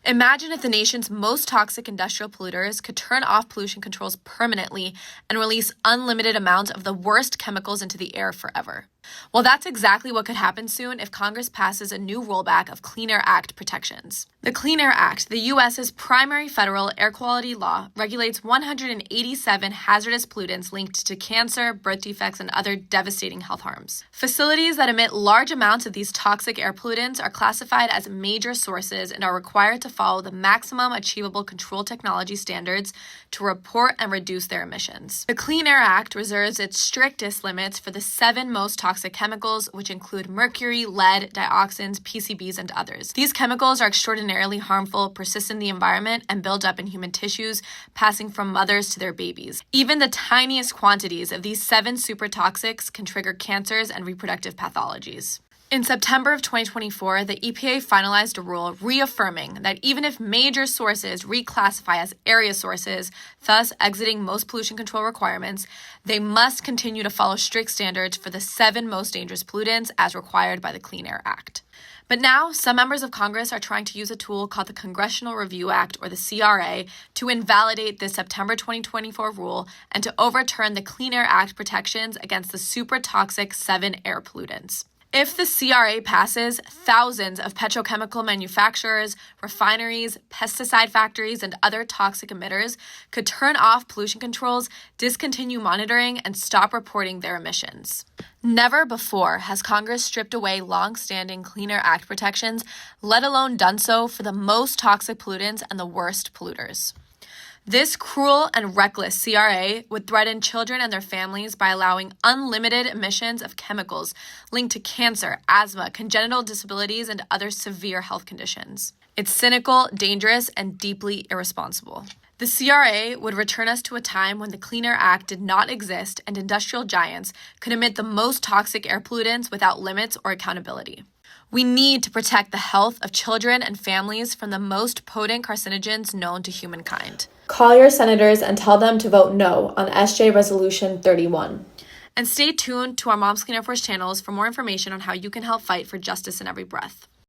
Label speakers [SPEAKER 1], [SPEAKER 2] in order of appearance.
[SPEAKER 1] Imagine if the nation's most toxic industrial polluters could turn off pollution controls permanently and release unlimited amounts of the worst chemicals into the air forever. Well, that's exactly what could happen soon if Congress passes a new rollback of Clean Air Act protections. The Clean Air Act, the U.S.'s primary federal air quality law, regulates 187 hazardous pollutants linked to cancer, birth defects, and other devastating health harms. Facilities that emit large amounts of these toxic air pollutants are classified as major sources and are required to follow the maximum achievable control technology standards to report and reduce their emissions. The Clean Air Act reserves its strictest limits for the 7 most toxic chemicals, which include mercury, lead, dioxins, PCBs, and others. These chemicals are extraordinarily harmful, persist in the environment, and build up in human tissues, passing from mothers to their babies. Even the tiniest quantities of these 7 super toxics can trigger cancers and reproductive pathologies. In September of 2024, the EPA finalized a rule reaffirming that even if major sources reclassify as area sources, thus exiting most pollution control requirements, they must continue to follow strict standards for the 7 most dangerous pollutants as required by the Clean Air Act. But now, some members of Congress are trying to use a tool called the Congressional Review Act, or the CRA, to invalidate this September 2024 rule and to overturn the Clean Air Act protections against the super toxic 7 air pollutants. If the CRA passes, thousands of petrochemical manufacturers, refineries, pesticide factories, and other toxic emitters could turn off pollution controls, discontinue monitoring, and stop reporting their emissions. Never before has Congress stripped away long-standing Clean Air Act protections, let alone done so for the most toxic pollutants and the worst polluters. This cruel and reckless CRA would threaten children and their families by allowing unlimited emissions of chemicals linked to cancer, asthma, congenital disabilities, and other severe health conditions. It's cynical, dangerous, and deeply irresponsible. The CRA would return us to a time when the Clean Air Act did not exist and industrial giants could emit the most toxic air pollutants without limits or accountability. We need to protect the health of children and families from the most potent carcinogens known to humankind.
[SPEAKER 2] Call your senators and tell them to vote no on SJ Resolution 31.
[SPEAKER 1] And stay tuned to our Moms Clean Air Force channels for more information on how you can help fight for justice in every breath.